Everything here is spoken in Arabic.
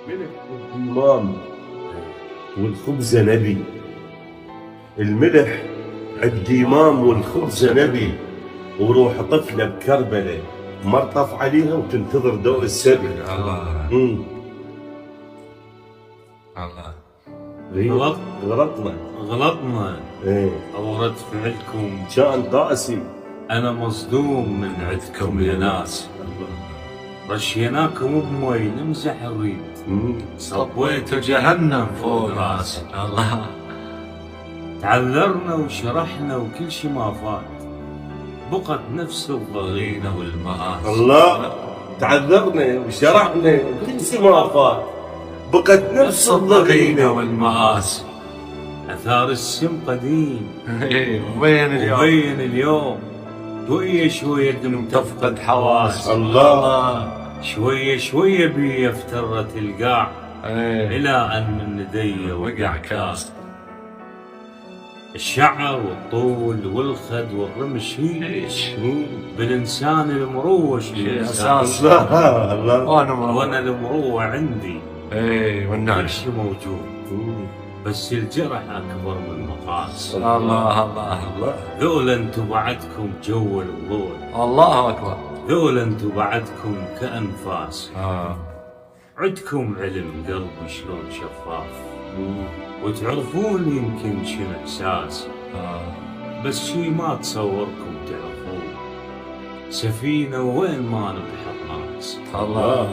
ملك الإمام والخبز نبي. الملح الديمام والخبز نبي، وروح طفلة بكربلة مرطف عليها وتنتظر ضوء السبي. الله الله غلطنا ايه او رد فعلكم كان قاسي. انا مصدوم من عندكم يا ناس. رشيناكم بمي نمزح الريد، صبيتوا جهنم فوق راسي. الله تعذرنا وشرحنا وكل شي ما فات، بقت نفس الضغينة والمآسي. الله تعذرنا وشرحنا وكل شي ما فات، بقت نفس الضغينة والمآسي. اثار السم قديم وبين اليوم شوية شوية دم تفقد حواسي. الله شوية شوية بي افترت القاع، إلى أن من ندي وقع كاس. الشعر والطول والخد والرمش هي بالإنسان المروش أساس. الله وأنا المروة عندي كل شي موجود، بس الجرح أكبر من المقاس. الله ذولا انتو بعدكم جو الوضوح. الله اكبر. ذولا انتو بعدكم كأنفاس. عدكم علم قلبي شلون شفاف، وتعرفون يمكن شنو احساس. بس شي ما تصوركم تعرفون، سفينة وين ما نبحر ناس. الله